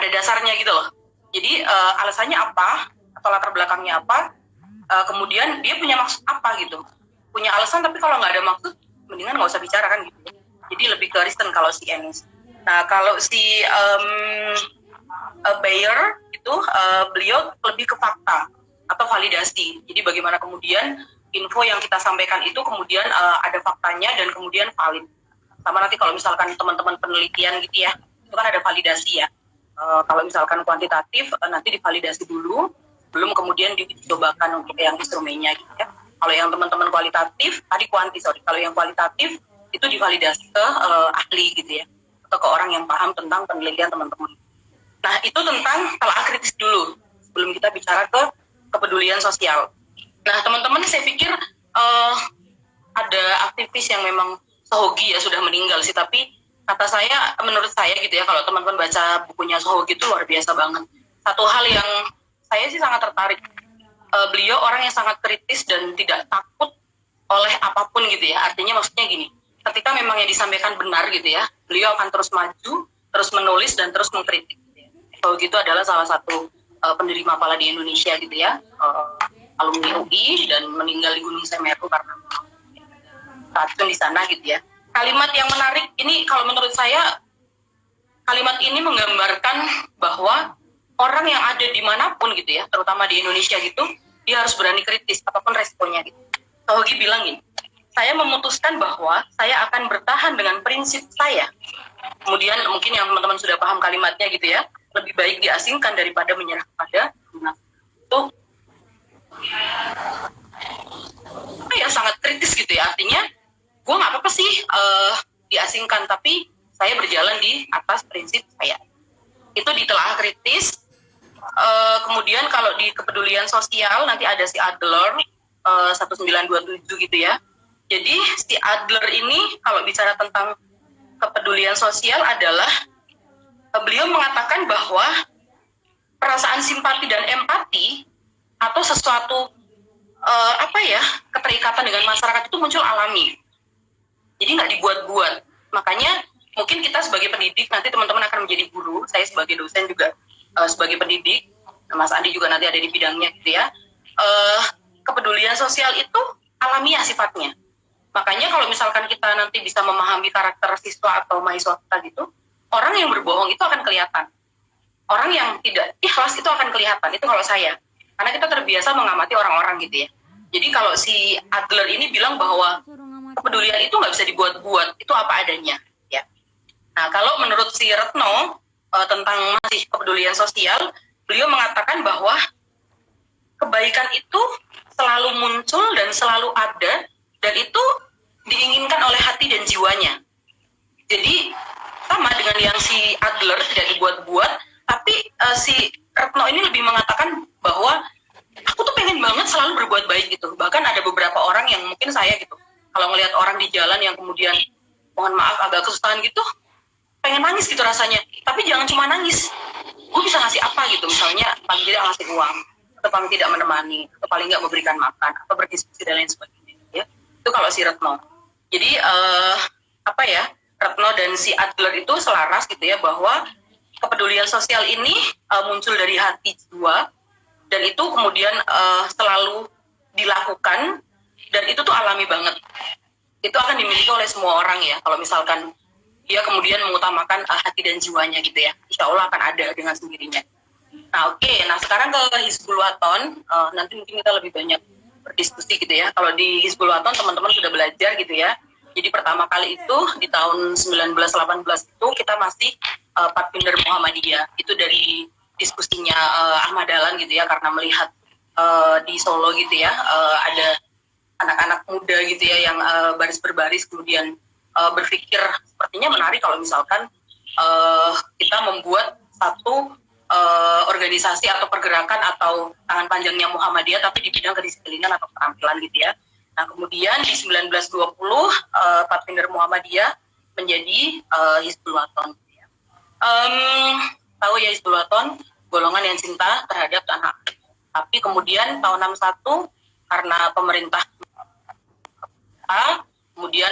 ada dasarnya gitu loh. Jadi alasannya apa atau latar belakangnya apa, kemudian dia punya maksud apa gitu. Punya alasan tapi kalau nggak ada maksud, mendingan nggak usah bicara kan gitu. Jadi lebih ke reason kalau si Enis. Nah kalau si Bayer itu beliau lebih ke fakta atau validasi. Jadi bagaimana kemudian info yang kita sampaikan itu kemudian ada faktanya dan kemudian valid. Sama nanti kalau misalkan teman-teman penelitian gitu ya, itu kan ada validasi ya. Kalau misalkan kuantitatif nanti divalidasi dulu, belum kemudian dicobakan untuk yang instrumennya gitu ya. Kalau yang teman-teman kualitatif, kalau yang kualitatif itu divalidasi ke ahli gitu ya, atau ke orang yang paham tentang penelitian teman-teman. Nah itu tentang telah kritis dulu, sebelum kita bicara ke kepedulian sosial. Nah teman-teman saya pikir ada aktivis yang memang Sohogi ya sudah meninggal sih, tapi menurut saya gitu ya, kalau teman-teman baca bukunya Sohogi itu luar biasa banget. Satu hal yang saya sih sangat tertarik, beliau orang yang sangat kritis dan tidak takut oleh apapun gitu ya. Artinya maksudnya gini, ketika memang yang disampaikan benar gitu ya, beliau akan terus maju, terus menulis dan terus mengkritik. Sohogi itu adalah salah satu pendiri Mapala di Indonesia gitu ya, alumni UI dan meninggal di Gunung Semeru karena racun di sana gitu ya. Kalimat yang menarik ini kalau menurut saya, kalimat ini menggambarkan bahwa orang yang ada dimanapun gitu ya, terutama di Indonesia gitu, dia harus berani kritis apapun responnya gitu. Sohogi bilang gini, saya memutuskan bahwa saya akan bertahan dengan prinsip saya. Kemudian mungkin yang teman-teman sudah paham kalimatnya gitu ya, lebih baik diasingkan daripada menyerah kepada itu ya sangat kritis gitu ya. Artinya gue nggak apa-apa sih diasingkan, tapi saya berjalan di atas prinsip saya. Itu ditelaah kritis. Kemudian kalau di kepedulian sosial nanti ada si Adler 1927 gitu ya. Jadi si Adler ini kalau bicara tentang kepedulian sosial adalah beliau mengatakan bahwa perasaan simpati dan empati atau sesuatu keterikatan dengan masyarakat itu muncul alami. Jadi nggak dibuat-buat. Makanya mungkin kita sebagai pendidik, nanti teman-teman akan menjadi guru, saya sebagai dosen juga sebagai pendidik, Mas Andi juga nanti ada di bidangnya gitu ya. Kepedulian sosial itu alamiah sifatnya. Makanya kalau misalkan kita nanti bisa memahami karakter siswa atau mahasiswa kita gitu, orang yang berbohong itu akan kelihatan. Orang yang tidak ikhlas itu akan kelihatan. Itu kalau saya. Karena kita terbiasa mengamati orang-orang gitu ya. Jadi kalau si Adler ini bilang bahwa kepedulian itu nggak bisa dibuat-buat, itu apa adanya ya. Nah kalau menurut si Retno tentang masih kepedulian sosial, beliau mengatakan bahwa kebaikan itu selalu muncul dan selalu ada, dan itu diinginkan oleh hati dan jiwanya. Jadi sama dengan yang si Adler, tidak dibuat-buat, tapi si Retno ini lebih mengatakan bahwa aku tuh pengen banget selalu berbuat baik gitu. Bahkan ada beberapa orang yang mungkin saya gitu, kalau ngelihat orang di jalan yang kemudian mohon maaf agak kesusahan gitu, pengen nangis gitu rasanya. Tapi jangan cuma nangis, gue bisa ngasih apa gitu, misalnya paling tidak ngasih uang, atau paling tidak menemani, atau paling nggak memberikan makan, atau berdiskusi dan lain sebagainya ya. Itu kalau si Retno. Jadi Retno dan si Adler itu selaras gitu ya, bahwa kepedulian sosial ini muncul dari hati jiwa, dan itu kemudian selalu dilakukan, dan itu tuh alami banget. Itu akan dimiliki oleh semua orang ya, kalau misalkan dia kemudian mengutamakan hati dan jiwanya gitu ya, insya Allah akan ada dengan sendirinya. Nah nah sekarang ke Hizbul Waton, nanti mungkin kita lebih banyak berdiskusi gitu ya. Kalau di Hizbul Waton teman-teman sudah belajar gitu ya. Jadi pertama kali itu di tahun 1918 itu kita masih Patbinder Muhammadiyah. Itu dari diskusinya Ahmad Dahlan gitu ya, karena melihat di Solo gitu ya, ada anak-anak muda gitu ya yang baris berbaris kemudian berpikir sepertinya menarik kalau misalkan kita membuat satu organisasi atau pergerakan atau tangan panjangnya Muhammadiyah tapi di bidang kedisiplinan atau keterampilan gitu ya. Nah kemudian di 1920 Patbinder Muhammadiyah menjadi Hizbul Waton. Tahu ya Hizbul Waton, golongan yang cinta terhadap tanah. Tapi kemudian tahun 61 karena pemerintah kemudian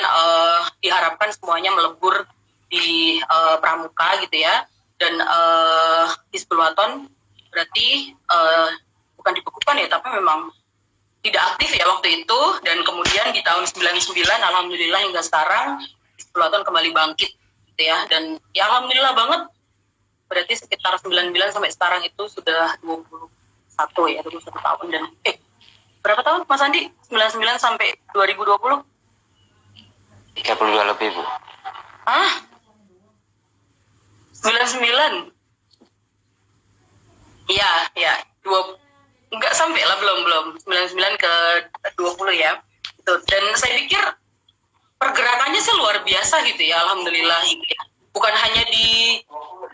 diharapkan semuanya melebur di pramuka gitu ya. dan Hizbul Waton berarti bukan dibekukan ya, tapi memang tidak aktif ya waktu itu. Dan kemudian di tahun 99 alhamdulillah hingga sekarang Hizbul Waton kembali bangkit gitu ya, dan ya alhamdulillah banget, berarti sekitar 99 sampai sekarang itu sudah 21 ya, 21 tahun. Dan berapa tahun Mas Andi? 99 sampai 2020? 32 lebih, Bu. Hah? 99? Iya, ya. Enggak sampai lah, belum. 99 ke 20 ya. Gitu. Dan saya pikir pergerakannya sih luar biasa gitu ya, alhamdulillah. Bukan hanya di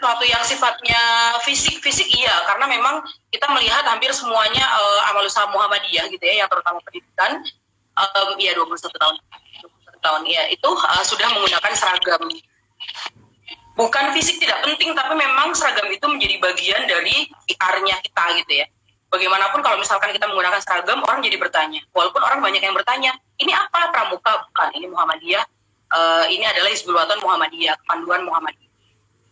suatu yang sifatnya fisik iya, karena memang kita melihat hampir semuanya amal usaha Muhammadiyah gitu ya, yang terutama pendidikan, ya 21 tahun ya, itu sudah menggunakan seragam. Bukan fisik tidak penting, tapi memang seragam itu menjadi bagian dari PR-nya kita gitu ya. Bagaimanapun kalau misalkan kita menggunakan seragam, orang jadi bertanya. Walaupun orang banyak yang bertanya, ini apa Pramuka? Bukan, ini Muhammadiyah. Ini adalah Hizbul Waton Muhammadiyah, Panduan Muhammadiyah.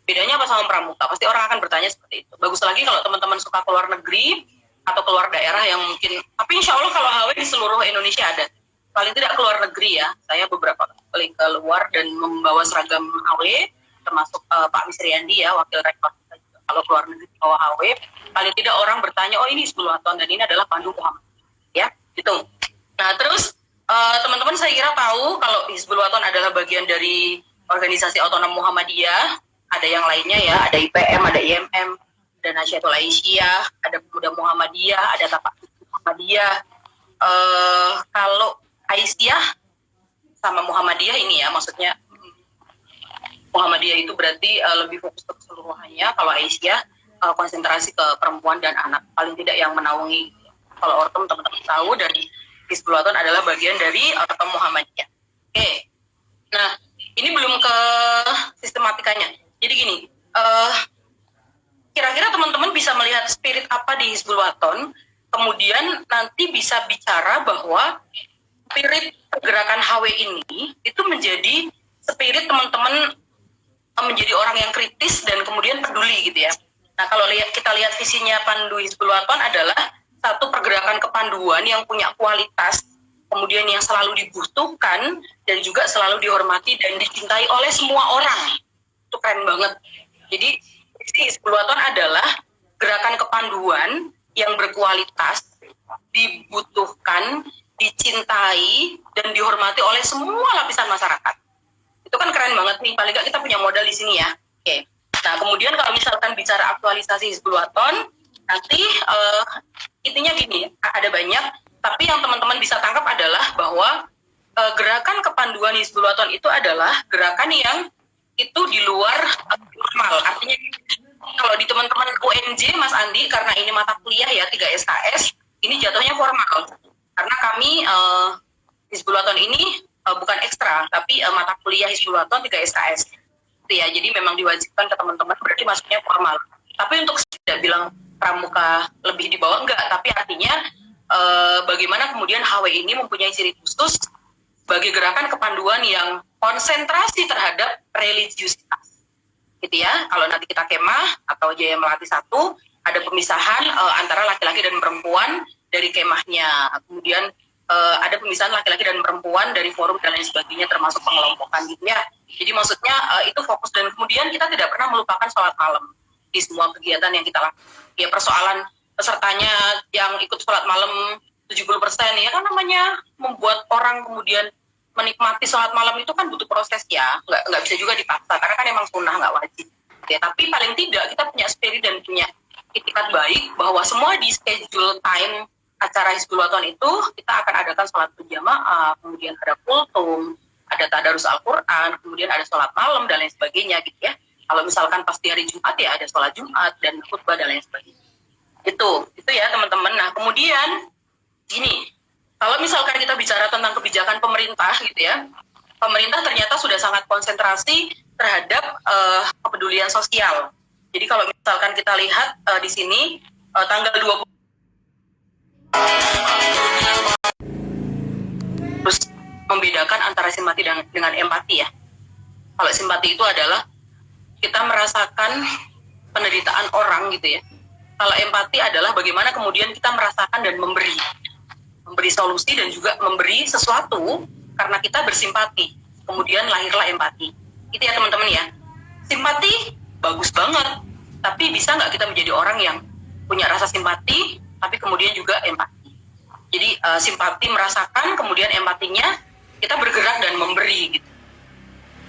Bedanya apa sama Pramuka? Pasti orang akan bertanya seperti itu. Bagus lagi kalau teman-teman suka keluar negeri atau keluar daerah yang mungkin, tapi insya Allah kalau HW di seluruh Indonesia ada. Paling tidak keluar negeri ya. Saya beberapa kali keluar dan membawa seragam HW, termasuk Pak Misriandi ya, wakil rektor kita juga. Kalau keluar negeri bawa HW, paling tidak orang bertanya, oh ini Hizbul Waton dan ini adalah Pandu Muhammad. Ya, gitu. Nah, terus teman-teman saya kira tahu kalau Hizbul Waton adalah bagian dari organisasi otonom Muhammadiyah. Ada yang lainnya ya, ada IPM, ada IMM, ada Nasyidul Aisyah, ada Pemuda Muhammadiyah, ada Tapak Muhammadiyah. Kalau Aisyah sama Muhammadiyah ini ya, maksudnya Muhammadiyah itu berarti lebih fokus ke keseluruhannya. Kalau Aisyah konsentrasi ke perempuan dan anak, paling tidak yang menaungi. Kalau Ortom teman-teman tahu, dan Hizbul Waton adalah bagian dari Ortom Muhammadiyah. Oke, nah ini belum ke sistematikanya. Jadi gini, kira-kira teman-teman bisa melihat spirit apa di Hizbul Waton, kemudian nanti bisa bicara bahwa spirit pergerakan HW ini itu menjadi spirit teman-teman menjadi orang yang kritis dan kemudian peduli gitu ya. Nah, kalau kita lihat visinya Pandu Hizbul Waton adalah satu pergerakan kepanduan yang punya kualitas, kemudian yang selalu dibutuhkan dan juga selalu dihormati dan dicintai oleh semua orang. Itu keren banget. Jadi Hizbul Waton adalah gerakan kepanduan yang berkualitas, dibutuhkan, dicintai dan dihormati oleh semua lapisan masyarakat. Itu kan keren banget nih, paling nggak kita punya modal di sini ya. Oke. Nah, kemudian kalau misalkan bicara aktualisasi Hizbul Waton, nanti intinya gini, ada banyak, tapi yang teman-teman bisa tangkap adalah bahwa gerakan kepanduan Hizbul Waton itu adalah gerakan yang itu di luar normal. Artinya kalau di teman-teman UNJ, Mas Andi, karena ini mata kuliah ya, 3 SKS, ini jatuhnya formal. Karena kami Hizbul Waton ini bukan ekstra, tapi mata kuliah Hizbul Waton 3 SKS. Itu ya, jadi memang diwajibkan ke teman-teman, berarti masuknya formal. Tapi untuk tidak bilang pramuka lebih di bawah, enggak. Tapi artinya bagaimana kemudian HW ini mempunyai ciri khusus sebagai gerakan kepanduan yang konsentrasi terhadap religiusitas. Gitu ya, kalau nanti kita kemah atau Jaya Melati 1, ada pemisahan antara laki-laki dan perempuan dari kemahnya. Kemudian ada pemisahan laki-laki dan perempuan dari forum dan lain sebagainya, termasuk pengelompokan gitu ya. Jadi maksudnya itu fokus, dan kemudian kita tidak pernah melupakan sholat malam di semua kegiatan yang kita lakukan. Ya, persoalan pesertanya yang ikut sholat malam 70% ya kan, namanya membuat orang kemudian menikmati sholat malam itu kan butuh proses ya, nggak bisa juga dipaksa karena kan emang sunnah, nggak wajib. Ya, tapi paling tidak kita punya spirit dan punya itikat baik bahwa semua di schedule time acara Hizbul Waton itu kita akan adakan sholat berjamaah, kemudian ada kultum, ada tadarus Al-Quran, kemudian ada sholat malam dan lain sebagainya gitu ya. Kalau misalkan pas di hari Jumat ya ada sholat Jumat dan khutbah dan lain sebagainya. Itu ya teman-teman. Nah, kemudian gini, kalau misalkan kita bicara tentang kebijakan pemerintah gitu ya, pemerintah ternyata sudah sangat konsentrasi terhadap kepedulian sosial. Jadi kalau misalkan kita lihat di sini tanggal 20 terus membedakan antara simpati dengan empati ya. Kalau simpati itu adalah kita merasakan penderitaan orang gitu ya. Kalau empati adalah bagaimana kemudian kita merasakan dan memberi solusi dan juga memberi sesuatu karena kita bersimpati. Kemudian lahirlah empati. Itu ya teman-teman ya. Simpati bagus banget, tapi bisa nggak kita menjadi orang yang punya rasa simpati, tapi kemudian juga empati. Jadi simpati merasakan, kemudian empatinya kita bergerak dan memberi gitu.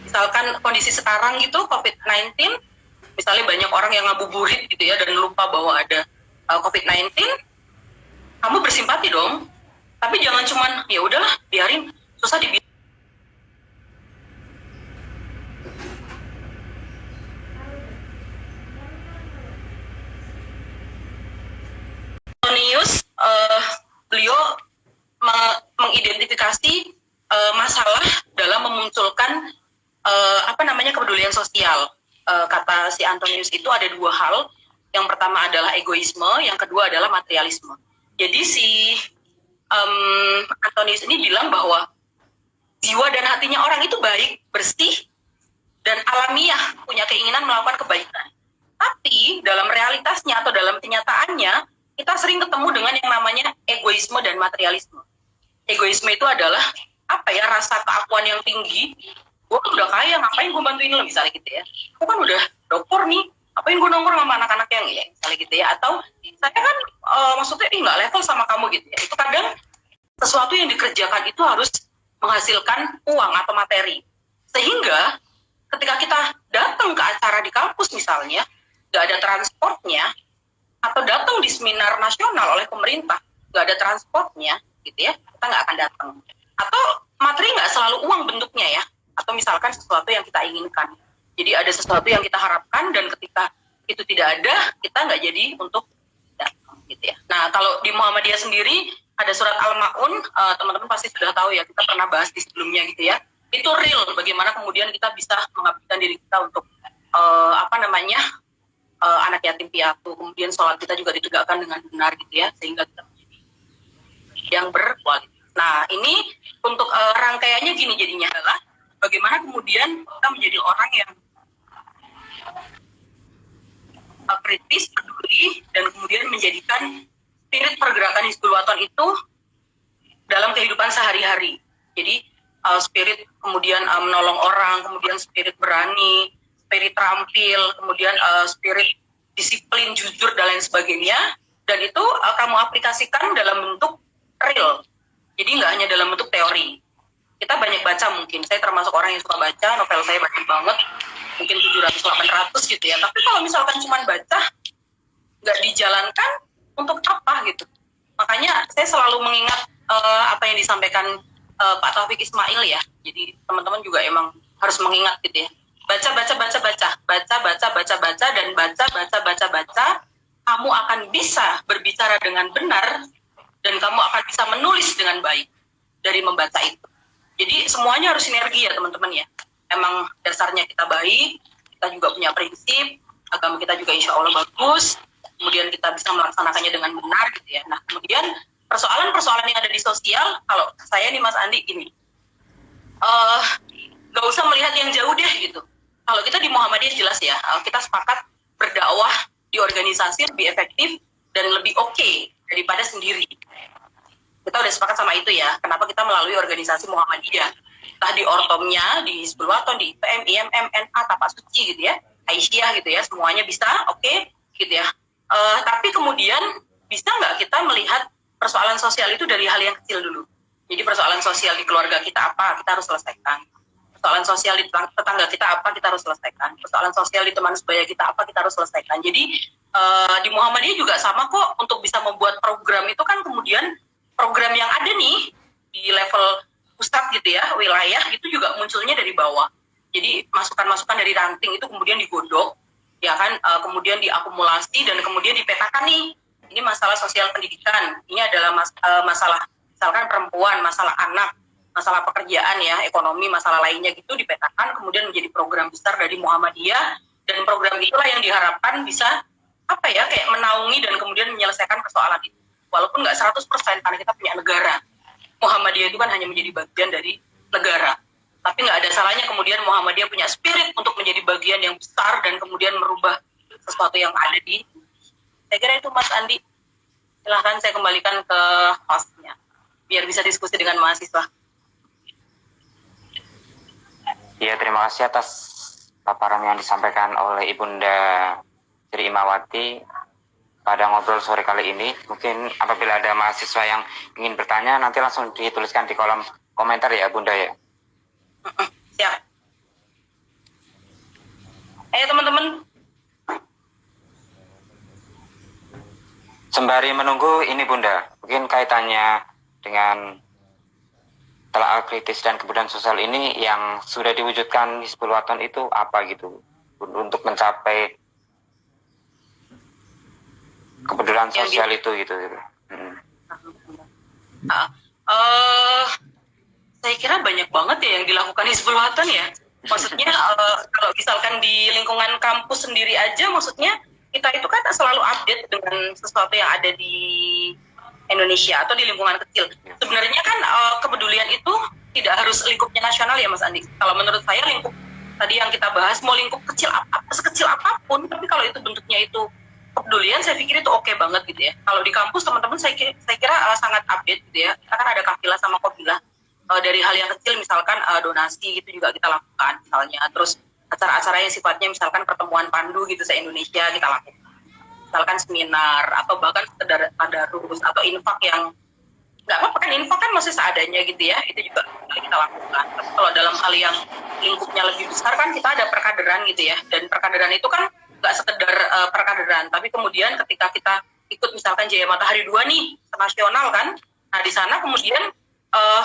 Misalkan kondisi sekarang gitu COVID-19, misalnya banyak orang yang ngabuburit gitu ya dan lupa bahwa ada COVID-19, kamu bersimpati dong. Tapi jangan cuman ya udahlah biarin susah dibilang. Antonius beliau mengidentifikasi masalah dalam memunculkan kepedulian sosial. Kata si Antonius itu ada dua hal. Yang pertama adalah egoisme, yang kedua adalah materialisme. Jadi si Antonius ini bilang bahwa jiwa dan hatinya orang itu baik, bersih, dan alamiah, punya keinginan melakukan kebaikan. Tapi dalam realitasnya atau dalam kenyataannya, kita sering ketemu dengan yang namanya egoisme dan materialisme. Egoisme itu adalah rasa keakuan yang tinggi. Gue kan udah kaya, ngapain gue bantuin lo misalnya gitu ya. Gue kan udah dokter nih, ngapain gue nongkrong sama anak-anak yang ya misalnya gitu ya. Atau saya kan maksudnya nggak level sama kamu gitu ya. Itu kadang sesuatu yang dikerjakan itu harus menghasilkan uang atau materi. Sehingga ketika kita datang ke acara di kampus misalnya, nggak ada transportnya, atau datang di seminar nasional oleh pemerintah, nggak ada transportnya gitu ya, kita nggak akan datang. Atau materi nggak selalu uang bentuknya ya, atau misalkan sesuatu yang kita inginkan. Jadi ada sesuatu yang kita harapkan dan ketika itu tidak ada, kita nggak jadi untuk datang gitu ya. Nah kalau di Muhammadiyah sendiri ada surat Al-Ma'un, teman-teman pasti sudah tahu ya, kita pernah bahas di sebelumnya gitu ya. Itu real bagaimana kemudian kita bisa mengabdikan diri kita untuk anak yatim piatu, kemudian sholat kita juga ditegakkan dengan benar gitu ya, sehingga kita menjadi yang berkualitas. Nah ini untuk rangkaiannya gini jadinya adalah bagaimana kemudian kita menjadi orang yang kritis, peduli, dan kemudian menjadikan spirit pergerakan Hizbul Wathan itu dalam kehidupan sehari-hari. Jadi spirit kemudian menolong orang, kemudian spirit berani, spirit terampil, kemudian spirit disiplin, jujur, dan lain sebagainya. Dan itu kamu aplikasikan dalam bentuk real. Jadi nggak hanya dalam bentuk teori. Kita banyak baca mungkin. Saya termasuk orang yang suka baca, novel saya banyak banget. Mungkin 700-800 gitu ya. Tapi kalau misalkan cuma baca, nggak dijalankan, untuk apa gitu. Makanya saya selalu mengingat apa yang disampaikan Pak Taufik Ismail ya. Jadi teman-teman juga emang harus mengingat gitu ya. Baca, dan baca, kamu akan bisa berbicara dengan benar dan kamu akan bisa menulis dengan baik dari membaca itu. Jadi semuanya harus sinergi ya teman-teman ya. Emang dasarnya kita baik, kita juga punya prinsip, agama kita juga insya Allah bagus, kemudian kita bisa melaksanakannya dengan benar gitu ya. Nah kemudian persoalan-persoalan yang ada di sosial, kalau saya nih Mas Andi gini, gak usah melihat yang jauh deh gitu. Kalau kita di Muhammadiyah jelas ya, kita sepakat berdakwah di organisasi lebih efektif dan lebih oke daripada sendiri. Kita udah sepakat sama itu ya. Kenapa kita melalui organisasi Muhammadiyah? Entah di Ortomnya, di Hizbul Wathan, di IPM, IMM, NA, Tapak Suci gitu ya, Aisyah gitu ya, semuanya bisa, oke, gitu ya. Tapi kemudian bisa nggak kita melihat persoalan sosial itu dari hal yang kecil dulu? Jadi persoalan sosial di keluarga kita apa, kita harus selesaikan. Persoalan sosial di tetangga kita apa, kita harus selesaikan. Persoalan sosial di teman sebaya kita apa, kita harus selesaikan. Jadi di Muhammadiyah juga sama kok, untuk bisa membuat program itu kan kemudian program yang ada nih di level pusat gitu ya, wilayah, itu juga munculnya dari bawah. Jadi masukan-masukan dari ranting itu kemudian digodok, ya kan, kemudian diakumulasi dan kemudian dipetakan nih. Ini masalah sosial pendidikan, ini adalah masalah misalkan perempuan, masalah anak, masalah pekerjaan ya, ekonomi, masalah lainnya gitu dipetakan, kemudian menjadi program besar dari Muhammadiyah, dan program itulah yang diharapkan bisa kayak menaungi dan kemudian menyelesaikan persoalan itu. Walaupun nggak 100% karena kita punya negara. Muhammadiyah itu kan hanya menjadi bagian dari negara. Tapi nggak ada salahnya kemudian Muhammadiyah punya spirit untuk menjadi bagian yang besar dan kemudian merubah sesuatu yang ada di. Saya kira itu Mas Andi. Silahkan saya kembalikan ke hostnya biar bisa diskusi dengan mahasiswa. Ya, terima kasih atas paparan yang disampaikan oleh Ibunda Sri Imawati pada ngobrol sore kali ini. Mungkin apabila ada mahasiswa yang ingin bertanya, nanti langsung dituliskan di kolom komentar ya Bunda ya. Siap. Ayo teman-teman. Sembari menunggu ini Bunda, mungkin kaitannya dengan telaah kritis dan kemudian sosial ini yang sudah diwujudkan Hizbul Wathan itu apa gitu untuk mencapai kepedulian sosial itu gitu. Saya kira banyak banget ya yang dilakukan Hizbul Wathan ya. Maksudnya kalau misalkan di lingkungan kampus sendiri aja, maksudnya kita itu kan selalu update dengan sesuatu yang ada di Indonesia atau di lingkungan kecil. Sebenarnya kan kepedulian itu tidak harus lingkupnya nasional ya Mas Andi. Kalau menurut saya lingkup tadi yang kita bahas, mau lingkup kecil sekecil apapun, tapi kalau itu bentuknya itu kepedulian, saya pikir itu oke banget gitu ya. Kalau di kampus teman-teman saya kira sangat update gitu ya. Kita kan ada kafilah sama qabilah dari hal yang kecil, misalkan donasi gitu juga kita lakukan misalnya. Terus acara-acara yang sifatnya misalkan pertemuan pandu gitu se-Indonesia kita lakukan. Misalkan seminar atau bahkan sekedar tadarus atau infak yang nggak apa-apa kan, infak kan masih seadanya gitu ya, itu juga kita lakukan. Tapi kalau dalam hal yang lingkupnya lebih besar kan kita ada perkaderan gitu ya, dan perkaderan itu kan nggak sekedar perkaderan, tapi kemudian ketika kita ikut misalkan Jaya Matahari 2 nih, nasional kan, nah di sana kemudian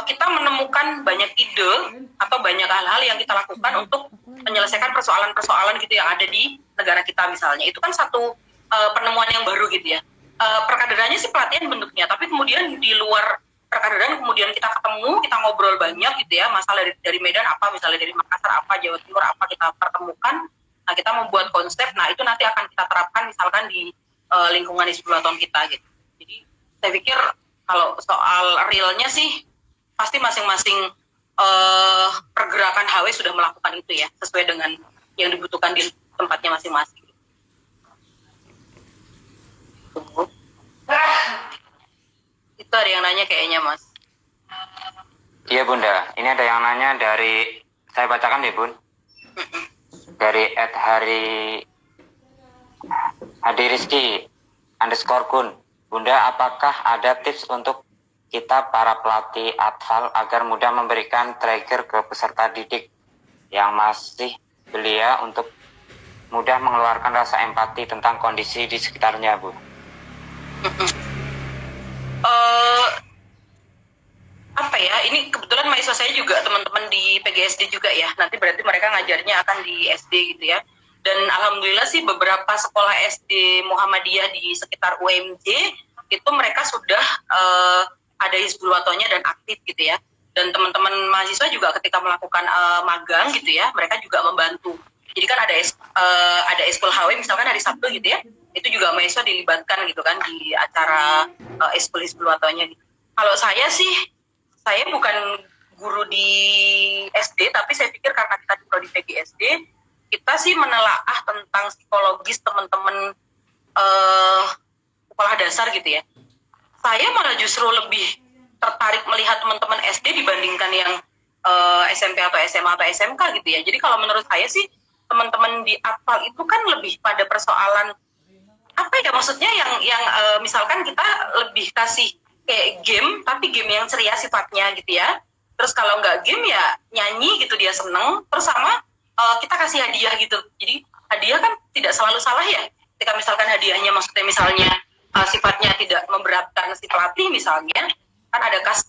kita menemukan banyak ide atau banyak hal-hal yang kita lakukan untuk menyelesaikan persoalan-persoalan gitu yang ada di negara kita misalnya. Itu kan satu penemuan yang baru gitu ya. Perkaderannya sih pelatihan bentuknya, tapi kemudian di luar perkaderan kemudian kita ketemu, kita ngobrol banyak gitu ya, masalah dari Medan apa, misalnya dari Makassar apa, Jawa Timur apa, kita pertemukan. Nah, kita membuat konsep, nah itu nanti akan kita terapkan misalkan di lingkungan Hizbul Wathan kita gitu. Jadi saya pikir kalau soal realnya sih pasti masing-masing pergerakan HW sudah melakukan itu ya, sesuai dengan yang dibutuhkan di tempatnya masing-masing. Itu ada yang nanya kayaknya Mas. Iya Bunda, ini ada yang nanya dari, saya bacakan ya Bun. Dari @Hadi_Rizky _Kun. Bunda, apakah ada tips untuk kita para pelatih atfal agar mudah memberikan trigger ke peserta didik yang masih belia untuk mudah mengeluarkan rasa empati tentang kondisi di sekitarnya, Bu? Apa ya, ini kebetulan mahasiswa saya juga teman-teman di PGSD juga ya, nanti berarti mereka ngajarnya akan di SD gitu ya, dan alhamdulillah sih beberapa sekolah SD Muhammadiyah di sekitar UMJ itu mereka sudah ada Hizbul Wathannya dan aktif gitu ya, dan teman-teman mahasiswa juga ketika melakukan magang gitu ya, mereka juga membantu. Jadi kan ada eskul HW misalkan hari Sabtu gitu ya, itu juga mahasiswa dilibatkan gitu kan di acara eskul Hizbul Wathannya gitu. Kalau saya sih, saya bukan guru di SD, tapi saya pikir karena kita di PGSD, kita sih menelaah tentang psikologis teman-teman sekolah dasar gitu ya. Saya malah justru lebih tertarik melihat teman-teman SD dibandingkan yang SMP atau SMA atau SMK gitu ya. Jadi kalau menurut saya sih, teman-teman di atfal itu kan lebih pada persoalan apa ya, maksudnya yang misalkan kita lebih kasih kayak game, tapi game yang ceria sifatnya gitu ya. Terus kalau nggak game ya nyanyi gitu, dia seneng. Terus sama kita kasih hadiah gitu. Jadi hadiah kan tidak selalu salah ya. Ketika misalkan hadiahnya maksudnya misalnya sifatnya tidak memberatkan si pelatih misalnya, kan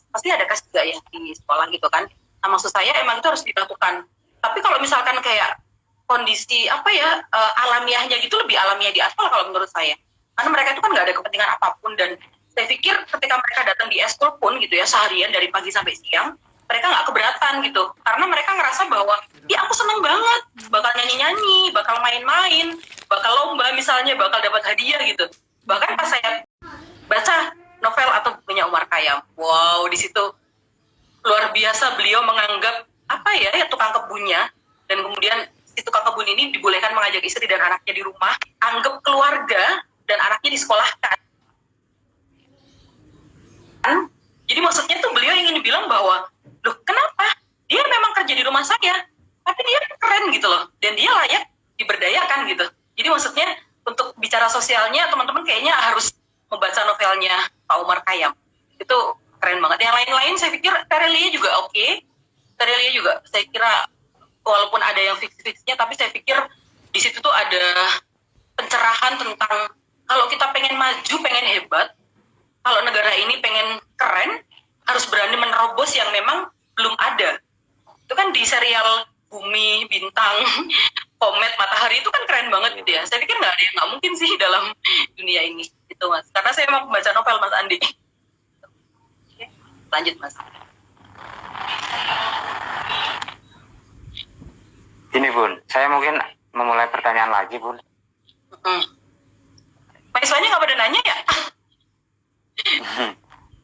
pasti ada kas juga ya di sekolah gitu kan. Nah maksud saya emang itu harus dilakukan. Tapi kalau misalkan kayak kondisi apa ya alamiahnya gitu, lebih alamiah di atfal kalau menurut saya. Karena mereka itu kan nggak ada kepentingan apapun, dan saya pikir ketika mereka datang di eskul pun gitu ya, seharian dari pagi sampai siang, mereka nggak keberatan gitu, karena mereka ngerasa bahwa ya aku seneng banget, bakal nyanyi-nyanyi, bakal main-main, bakal lomba misalnya, bakal dapat hadiah gitu. Bahkan pas saya baca novel atau bukunya Umar Khayyam, wow, di situ luar biasa beliau menganggap apa ya tukang kebunnya, dan kemudian si tukang kebun ini dibolehkan mengajak istri dan anaknya di rumah, anggap keluarga dan anaknya disekolahkan. Jadi maksudnya tuh beliau ingin bilang bahwa, loh kenapa? Dia memang kerja di rumah saya, tapi dia keren gitu loh, dan dia layak diberdayakan gitu. Jadi maksudnya untuk bicara sosialnya, teman-teman kayaknya harus membaca novelnya Pak Umar Khayyam. Itu keren banget. Yang lain-lain saya pikir Terelie juga oke. Terelie juga saya kira walaupun ada yang fiksi-fiksinya, tapi saya pikir di situ tuh ada pencerahan tentang kalau kita pengen maju, pengen hebat, kalau negara ini pengen keren, harus berani menerobos yang memang belum ada. Itu kan di serial Bumi, Bintang, Komet, Matahari itu kan keren banget gitu ya. Saya pikir nggak mungkin sih dalam dunia ini, gitu Mas. Karena saya mau membaca novel Mas Andi. Oke, lanjut Mas. Ini Bun, saya mungkin memulai pertanyaan lagi Bun. Mahasiswanya nggak pada nanya ya?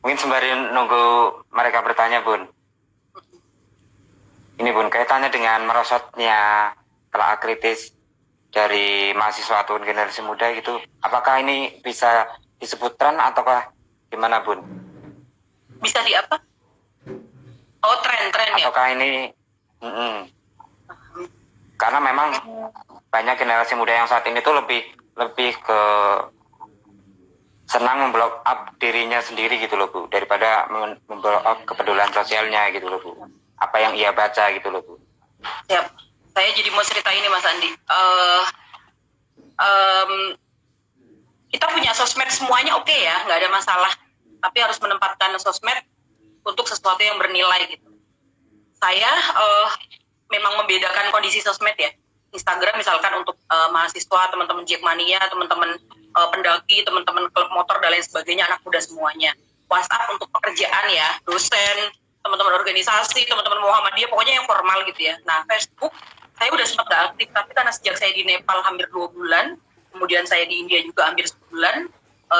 Mungkin sembari nunggu mereka bertanya Bun. Ini Bun, kaitannya dengan merosotnya telah kritis dari mahasiswa atau generasi muda gitu. Apakah ini bisa disebut tren ataukah gimana Bun? Bisa di apa? Oh, tren ya? Ataukah ini karena memang banyak generasi muda yang saat ini tuh lebih ke senang memblow up dirinya sendiri gitu loh Bu, daripada memblow up kepedulian sosialnya gitu loh Bu. Apa yang ia baca gitu loh Bu. Siap. Saya jadi mau cerita ini Mas Andi. Kita punya sosmed semuanya oke ya, nggak ada masalah. Tapi harus menempatkan sosmed untuk sesuatu yang bernilai gitu. Saya memang membedakan kondisi sosmed ya. Instagram misalkan untuk mahasiswa, teman-teman Jackmania, teman-teman pendaki, teman-teman klub motor dan lain sebagainya, anak muda semuanya. WhatsApp untuk pekerjaan ya, dosen, teman-teman organisasi, teman-teman Muhammadiyah, pokoknya yang formal gitu ya. Nah, Facebook saya udah sempat gak aktif, tapi karena sejak saya di Nepal hampir 2 bulan, kemudian saya di India juga hampir sebulan,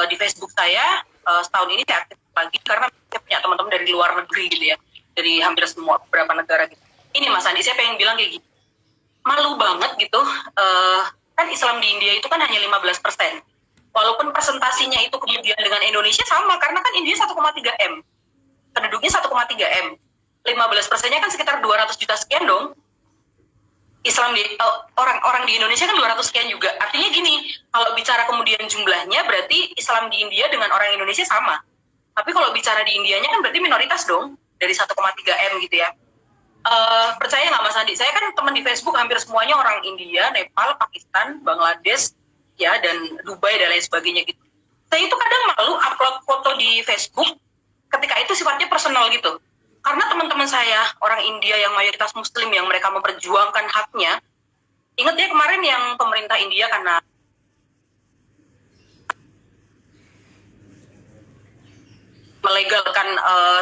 di Facebook saya setahun ini saya aktif lagi karena saya punya teman-teman dari luar negeri gitu ya, dari hampir semua beberapa negara gitu. Ini Mas Andi, saya pengen bilang kayak gini, malu banget gitu, kan Islam di India itu kan hanya 15%. Walaupun presentasinya itu kemudian dengan Indonesia sama, karena kan India 1,3 M. Penduduknya 1,3 M. 15%-nya kan sekitar 200 juta sekian dong. Islam di orang di Indonesia kan 200 sekian juga. Artinya gini, kalau bicara kemudian jumlahnya berarti Islam di India dengan orang Indonesia sama. Tapi kalau bicara di Indianya kan berarti minoritas dong, dari 1,3 M gitu ya. Percaya nggak Mas Andi? Saya kan teman di Facebook hampir semuanya orang India, Nepal, Pakistan, Bangladesh, ya dan Dubai dan lain sebagainya gitu. Saya itu kadang malu upload foto di Facebook ketika itu sifatnya personal gitu. Karena teman-teman saya orang India yang mayoritas Muslim yang mereka memperjuangkan haknya, ingat ya kemarin yang pemerintah India karena melegalkan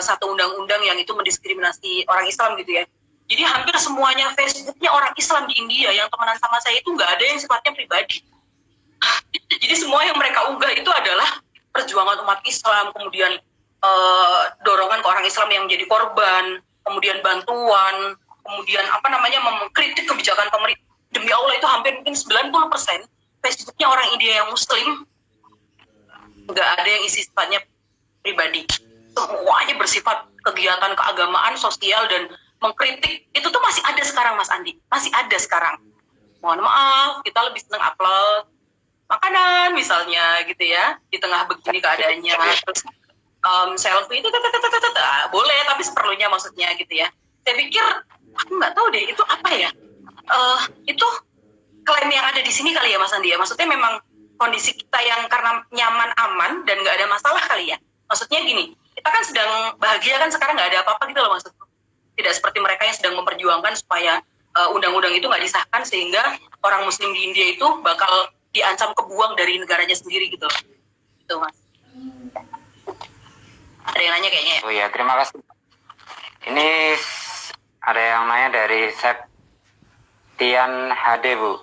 satu undang-undang yang itu mendiskriminasi orang Islam gitu ya. Jadi hampir semuanya Facebooknya orang Islam di India yang temenan sama saya itu nggak ada yang sifatnya pribadi. Jadi semua yang mereka unggah itu adalah perjuangan umat Islam, kemudian dorongan ke orang Islam yang menjadi korban, kemudian bantuan, kemudian mengkritik kebijakan pemerintah. Demi Allah itu hampir mungkin 90% Facebooknya orang India yang Muslim, nggak ada yang isi sifatnya pribadi. Semuanya bersifat kegiatan keagamaan, sosial, dan mengkritik. Itu tuh masih ada sekarang Mas Andi, masih ada sekarang. Mohon maaf, kita lebih senang upload makanan misalnya gitu ya, di tengah begini keadaannya. Terus selfie itu boleh, tapi seperlunya maksudnya gitu ya. Saya pikir, aku nggak tahu deh itu apa ya. Itu klaim yang ada di sini kali ya Mas Andi ya. Maksudnya memang kondisi kita yang karena nyaman, aman, dan nggak ada masalah kali ya. Maksudnya gini, kita kan sedang bahagia kan sekarang nggak ada apa-apa gitu loh maksudnya. Tidak seperti mereka yang sedang memperjuangkan supaya undang-undang itu nggak disahkan sehingga orang Muslim di India itu bakal diancam kebuang dari negaranya sendiri gitu loh. Itu Mas. Ada yang nanya kayaknya ya? Oh ya, terima kasih. Ini ada yang nanya dari Septian HD Bu.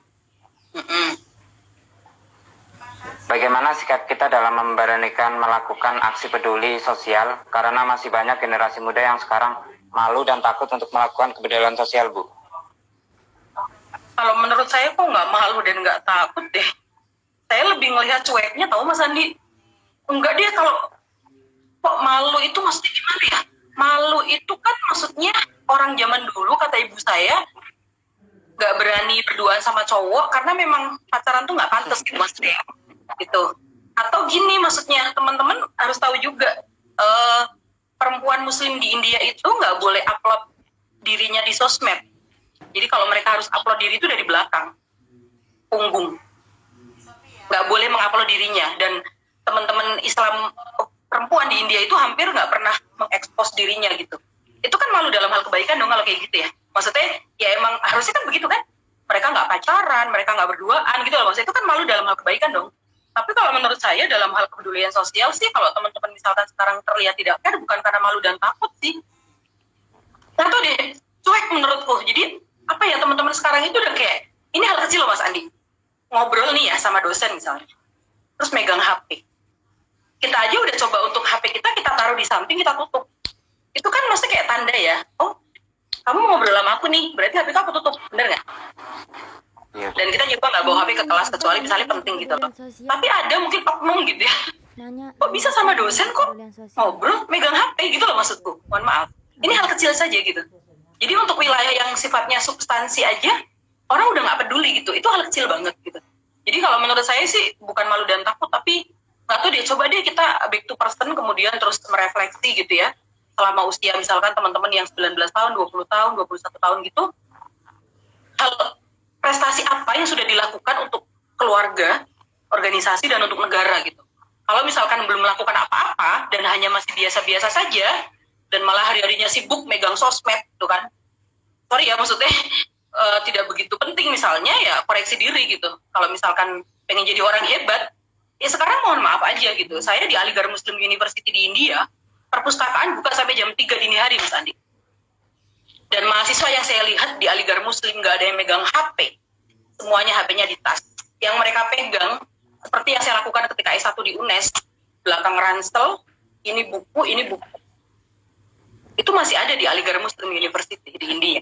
Bagaimana sikap kita dalam memberanikan melakukan aksi peduli sosial karena masih banyak generasi muda yang sekarang malu dan takut untuk melakukan kepedulian sosial Bu? Kalau menurut saya kok nggak malu dan nggak takut deh. Saya lebih ngelihat cueknya, tahu Mas Andi. Enggak, dia kalau kok malu itu maksudnya gimana ya? Malu itu kan maksudnya orang zaman dulu, kata ibu saya, nggak berani berduaan sama cowok karena memang pacaran tuh nggak pantas gitu maksudnya. Gitu. Atau gini maksudnya, teman-teman harus tahu juga, perempuan muslim di India itu nggak boleh upload dirinya di sosmed. Jadi kalau mereka harus upload diri itu dari belakang, punggung. Nggak boleh mengupload dirinya. Dan teman-teman Islam perempuan di India itu hampir nggak pernah mengekspos dirinya gitu. Itu kan malu dalam hal kebaikan dong kalau kayak gitu ya. Maksudnya ya emang harusnya kan begitu kan. Mereka nggak pacaran, mereka nggak berduaan gitu loh. Maksudnya itu kan malu dalam hal kebaikan dong. Tapi kalau menurut saya dalam hal kepedulian sosial sih, kalau teman-teman misalkan sekarang terlihat tidak fair, bukan karena malu dan takut sih. Nggak tahu deh, cuek menurutku. Jadi apa ya, teman-teman sekarang itu udah kayak, ini hal kecil loh Mas Andi. Ngobrol nih ya sama dosen misalnya, terus megang HP. Kita aja udah coba untuk HP kita taruh di samping, kita tutup. Itu kan maksudnya kayak tanda ya, oh kamu mau ngobrol sama aku nih, berarti HP aku tutup, bener nggak? Iya. Dan kita juga nggak bawa HP ke kelas, kecuali misalnya penting gitu loh. Tapi ada mungkin oknum gitu ya, kok bisa sama dosen kok ngobrol megang HP gitu loh maksudku. Mohon maaf, ini hal kecil saja gitu. Jadi untuk wilayah yang sifatnya substansi aja, orang udah nggak peduli gitu. Itu hal kecil banget gitu. Jadi kalau menurut saya sih bukan malu dan takut, tapi nggak tahu deh, coba deh kita back to person, kemudian terus merefleksi gitu ya. Selama usia misalkan teman-teman yang 19 tahun, 20 tahun, 21 tahun gitu, hal prestasi apa yang sudah dilakukan untuk keluarga, organisasi, dan untuk negara gitu. Kalau misalkan belum melakukan apa-apa dan hanya masih biasa-biasa saja, dan malah hari-harinya sibuk megang sosmed gitu kan, sorry ya maksudnya tidak begitu penting misalnya, ya koreksi diri gitu. Kalau misalkan pengen jadi orang hebat, ya sekarang mohon maaf aja gitu. Saya di Aligarh Muslim University di India, perpustakaan buka sampai jam 3 dini hari Mas Andi. Dan mahasiswa yang saya lihat di Aligarh Muslim nggak ada yang megang HP, semuanya HP-nya di tas. Yang mereka pegang seperti yang saya lakukan ketika S1 di UNES, belakang ransel, ini buku. Itu masih ada di Aligarh Muslim University di India.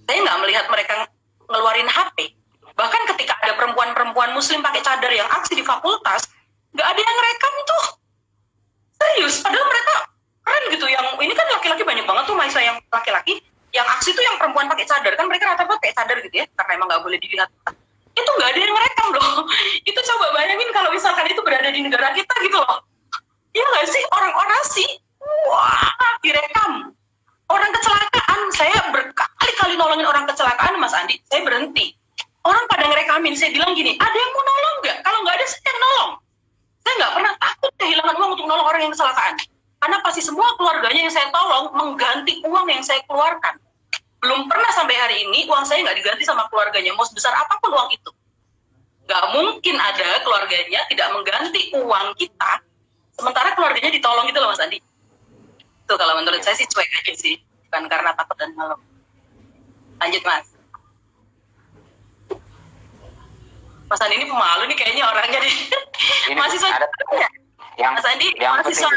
Saya nggak melihat mereka ngeluarin HP. Bahkan ketika ada perempuan-perempuan muslim pakai cadar yang aksi di fakultas, nggak ada yang ngerekam tuh. Serius, padahal mereka keren gitu. Yang ini kan laki-laki banyak banget tuh mahasiswa yang laki-laki. Yang aksi tuh yang perempuan pakai cadar, kan mereka rata-rata pakai cadar gitu ya, karena emang nggak boleh dilihat. Itu nggak ada yang ngerekam loh. Itu coba bayangin kalau misalkan itu berada di negara kita gitu loh. Iya nggak sih, orang orasi, wah direkam. Orang kecelakaan, saya berkali-kali nolongin orang kecelakaan Mas Andi, saya berhenti. Orang pada ngerekamin, saya bilang gini, ada yang mau nolong nggak? Kalau nggak ada, saya yang nolong. Saya nggak pernah takut kehilangan uang untuk nolong orang yang kecelakaan. Karena pasti semua keluarganya yang saya tolong mengganti uang yang saya keluarkan. Belum pernah sampai hari ini uang saya nggak diganti sama keluarganya, mau sebesar apapun uang itu. Nggak mungkin ada keluarganya tidak mengganti uang kita, sementara keluarganya ditolong gitu loh Mas Andi. Itu kalau menurut saya sih cuek aja sih, bukan karena takut dan malu. Lanjut Mas. Mas Andi ini pemalu nih kayaknya orangnya deh. Mahasiswa ya? Yang Mas Andi, yang mahasiswa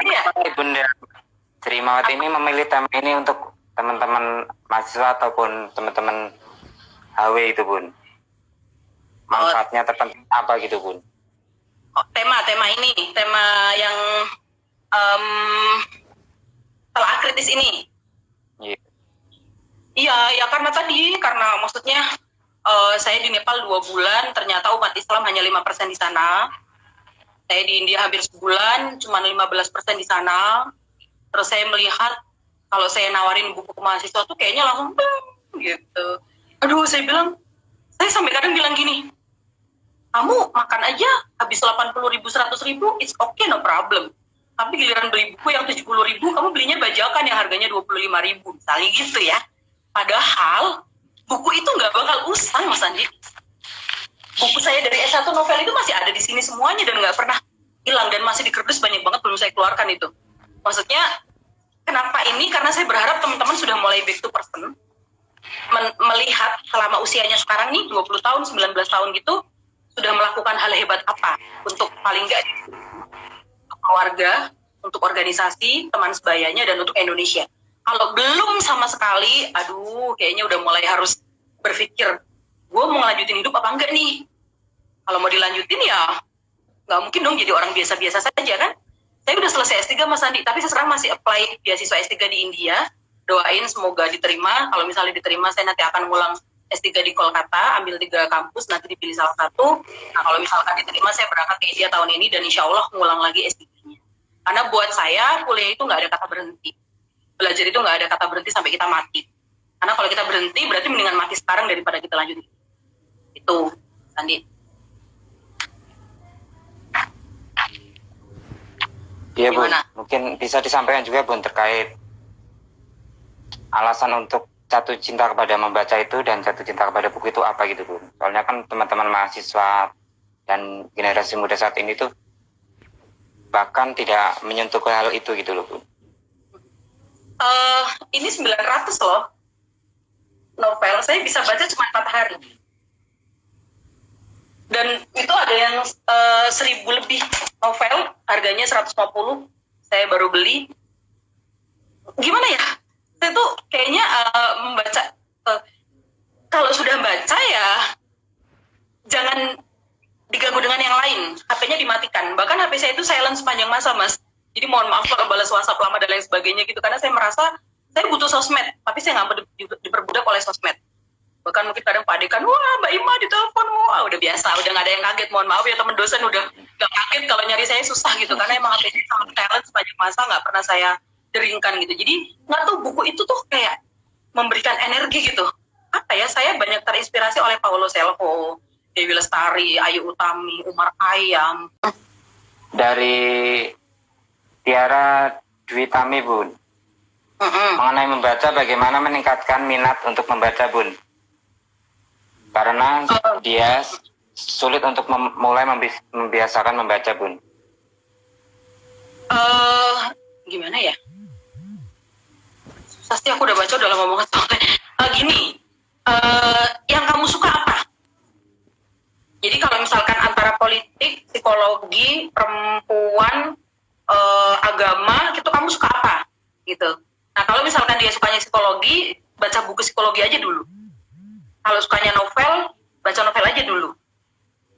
ya? Bunda Srimawati ini memilih tema ini untuk teman-teman mahasiswa ataupun teman-teman HW itu Bun. Manfaatnya terpenting apa gitu Bun? Oh, tema yang telah kritis ini. Iya, ya karena maksudnya saya di Nepal 2 bulan, ternyata umat Islam hanya 5% di sana. Saya di India hampir sebulan, cuma 15% di sana. Terus saya melihat kalau saya nawarin buku ke mahasiswa tuh kayaknya langsung gitu. Aduh, saya sampai kadang bilang gini, kamu makan aja habis 80.000, 100.000, it's okay, no problem. Tapi giliran beli buku yang 70.000, kamu belinya bajakan yang harganya 25.000, misalnya gitu ya. Padahal buku itu nggak bakal usang Mas Andi. Buku saya dari S1 novel itu masih ada di sini semuanya dan nggak pernah hilang, dan masih di kerdus banyak banget belum saya keluarkan itu. Maksudnya kenapa ini? Karena saya berharap teman-teman sudah mulai back to person, melihat selama usianya sekarang nih 20 tahun, 19 tahun gitu, sudah melakukan hal hebat apa untuk paling nggak untuk keluarga, untuk organisasi, teman sebayanya, dan untuk Indonesia. Kalau belum sama sekali, aduh kayaknya udah mulai harus berpikir gue mau ngelanjutin hidup apa enggak nih. Kalau mau dilanjutin ya nggak mungkin dong jadi orang biasa-biasa saja kan. Saya udah selesai S3 Mas Andi, tapi saya sekarang masih apply beasiswa S3 di India. Doain semoga diterima. Kalau misalnya diterima, saya nanti akan ngulang S3 di Kolkata, ambil 3 kampus, nanti dipilih salah satu. Nah kalau misalkan diterima, saya berangkat ke India tahun ini, dan insya Allah ngulang lagi S3-nya. Karena buat saya, kuliah itu nggak ada kata berhenti. Belajar itu nggak ada kata berhenti sampai kita mati. Karena kalau kita berhenti, berarti mendingan mati sekarang daripada kita lanjutin. Itu, Andi. Iya Bun, Gimana? mungkin bisa disampaikan juga Bun terkait alasan untuk jatuh cinta kepada membaca itu dan jatuh cinta kepada buku itu apa gitu Bun. Soalnya kan teman-teman mahasiswa dan generasi muda saat ini tuh bahkan tidak menyentuh ke hal itu gitu loh Bun. Ini 900 loh novel, saya bisa baca cuma 4 hari. Dan itu ada yang 1000 lebih novel, harganya 150, saya baru beli. Gimana ya? Saya tuh kayaknya membaca, kalau sudah baca ya jangan diganggu dengan yang lain, HP-nya dimatikan. Bahkan HP saya itu silent sepanjang masa, Mas. Jadi mohon maaf kalau balas WhatsApp lama dan lain sebagainya gitu, karena saya merasa saya butuh sosmed, tapi saya nggak mau diperbudak oleh sosmed. Bahkan mungkin kadang Pak Ade kan, wah Mbak Ima ditelepon, wah udah biasa, udah nggak ada yang kaget. Mohon maaf ya teman dosen, udah nggak kaget kalau nyari saya susah gitu, karena emang HP-nya sangat silent sepanjang masa, nggak pernah saya deringkan gitu. Jadi nggak tahu, buku itu tuh kayak memberikan energi gitu. Apa ya, saya banyak terinspirasi oleh Paulo Coelho, Dewi Lestari, Ayu Utami, Umar Khayyam. Dari Tiara Dwi Tami Bun, mengenai membaca, bagaimana meningkatkan minat untuk membaca Bun? Karena dia sulit untuk mulai membiasakan membaca Bun. Gimana ya? Pasti aku udah baca, udah lama banget soalnya. Gini, yang kamu suka apa? Jadi kalau misalkan antara politik, psikologi, perempuan, agama, gitu kamu suka apa? Gitu. Nah kalau misalkan dia sukanya psikologi, baca buku psikologi aja dulu. Kalau sukanya novel, baca novel aja dulu.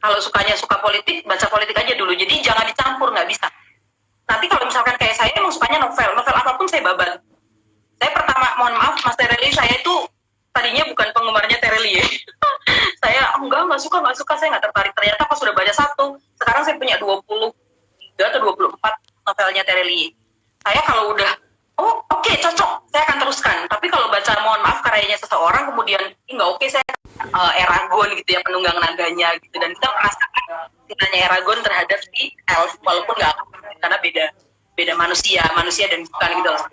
Kalau sukanya suka politik, baca politik aja dulu. Jadi jangan dicampur, nggak bisa. Nanti kalau misalkan kayak saya emang sukanya novel apapun saya babat. Saya pertama, mohon maaf Mas Tereli, saya itu tadinya bukan penggemarnya Tereli ya. Saya nggak suka, saya nggak tertarik. Ternyata pas sudah baca satu, sekarang saya punya 23 atau 24 novelnya Tereli. Saya kalau udah oke, cocok, saya akan teruskan. Tapi kalau baca, mohon maaf, karyanya seseorang, kemudian nggak oke, saya Eragon gitu ya, penunggang naganya gitu. Dan kita merasakan cintanya Eragon terhadap si elf, walaupun nggak, karena beda manusia dan bukan gitu loh.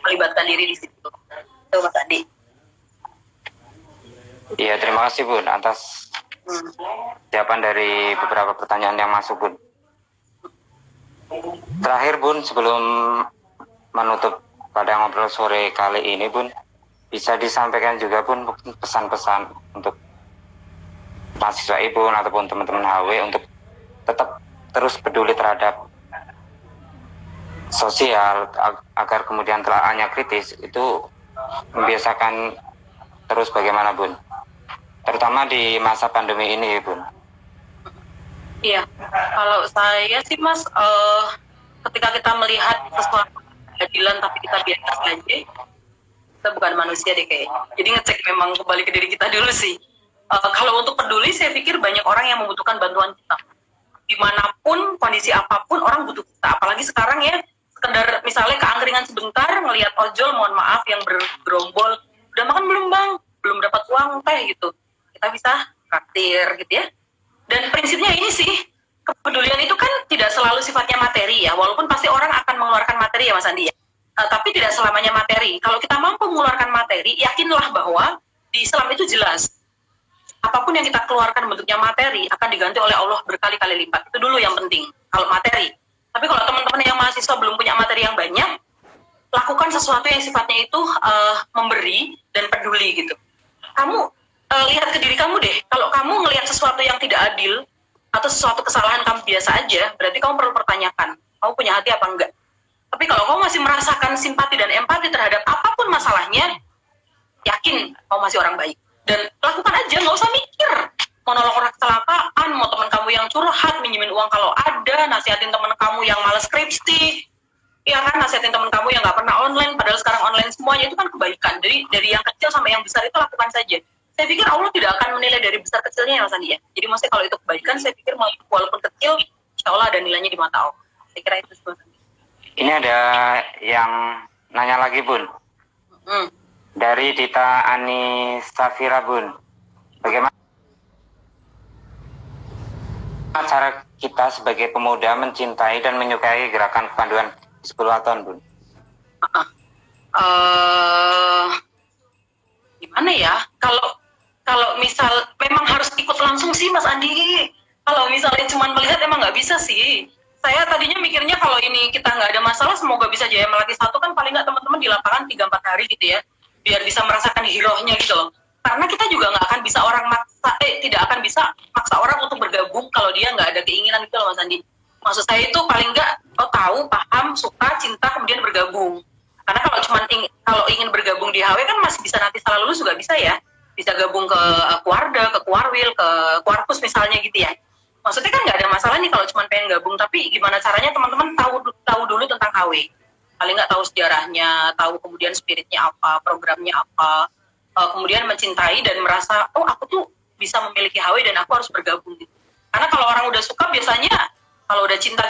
Melibatkan diri di situ. Itu Mas Adi. Iya, terima kasih Bun atas jawaban dari beberapa pertanyaan yang masuk Bun. Terakhir Bun, sebelum menutup pada ngobrol sore kali ini Bun, bisa disampaikan juga Bun pesan-pesan untuk mahasiswa Ibu ataupun teman-teman HW untuk tetap terus peduli terhadap sosial, agar kemudian telaahnya kritis itu membiasakan terus bagaimana Bun, terutama di masa pandemi ini Bun. Iya, kalau saya sih Mas, ketika kita melihat sesuatu keadilan tapi kita biasa saja, kita bukan manusia deh kayaknya. Jadi ngecek memang kembali ke diri kita dulu sih. Kalau untuk peduli, saya pikir banyak orang yang membutuhkan bantuan kita. Dimanapun, kondisi apapun, orang butuh kita. Apalagi sekarang ya, sekedar misalnya keangkringan sebentar, ngelihat ojol, mohon maaf, yang bergerombol, udah makan belum bang? Belum dapat uang teh gitu. Kita bisa traktir gitu ya. Dan prinsipnya ini sih, kepedulian itu kan tidak selalu sifatnya materi ya, walaupun pasti orang akan mengeluarkan materi ya Mas Andi ya. Tapi tidak selamanya materi. Kalau kita mampu mengeluarkan materi, yakinlah bahwa di Islam itu jelas, apapun yang kita keluarkan bentuknya materi akan diganti oleh Allah berkali-kali lipat. Itu dulu yang penting, kalau materi. Tapi kalau teman-teman yang mahasiswa belum punya materi yang banyak, lakukan sesuatu yang sifatnya itu memberi dan peduli gitu. Kamu lihat ke diri kamu deh, kalau kamu ngelihat sesuatu yang tidak adil atau sesuatu kesalahan kamu biasa aja, berarti kamu perlu pertanyakan, kamu punya hati apa enggak? Tapi kalau kamu masih merasakan simpati dan empati terhadap apapun masalahnya, yakin kamu masih orang baik. Dan lakukan aja, nggak usah mikir mau nolong orang kecelakaan, mau teman kamu yang curhat minjemin uang kalau ada, nasihatin teman kamu yang males skripsi, ya kan, nasihatin teman kamu yang nggak pernah online padahal sekarang online semuanya, itu kan kebaikan. Jadi dari yang kecil sampai yang besar itu lakukan saja. Saya pikir Allah tidak akan menilai dari besar kecilnya ya Mas Andi ya. Jadi maksudnya kalau itu kebaikan, saya pikir walaupun kecil insya Allah ada nilainya di mata Allah. Saya kira itu Mas Andi. Ini ada yang nanya lagi Bun. Dari Dita Ani Safira Bun. Bagaimana cara kita sebagai pemuda mencintai dan menyukai gerakan kepanduan Hizbul Waton, Bun? Gimana ya? Kalau misal memang harus ikut langsung sih Mas Andi. Kalau misalnya cuma melihat emang nggak bisa sih. Saya tadinya mikirnya kalau ini kita nggak ada masalah, semoga bisa Jaya Melati 1 kan paling nggak teman-teman di lapangan 3-4 hari gitu ya, biar bisa merasakan hirohnya gitu loh. Karena kita juga nggak akan bisa tidak akan bisa maksa orang untuk bergabung kalau dia nggak ada keinginan gitu loh Mas Andi. Maksud saya itu paling nggak tahu, paham, suka, cinta, kemudian bergabung. Karena kalau ingin bergabung di HW kan masih bisa, nanti setelah lulus juga bisa ya, bisa gabung ke Kuarda, ke Kuarwil, ke Kuarpus misalnya gitu ya. Maksudnya kan nggak ada masalah nih kalau cuma pengen gabung, tapi gimana caranya teman-teman tahu dulu tentang HW. Paling nggak tahu sejarahnya, tahu kemudian spiritnya apa, programnya apa, kemudian mencintai dan merasa, oh aku tuh bisa memiliki HW dan aku harus bergabung gitu. Karena kalau orang udah suka biasanya, kalau udah cinta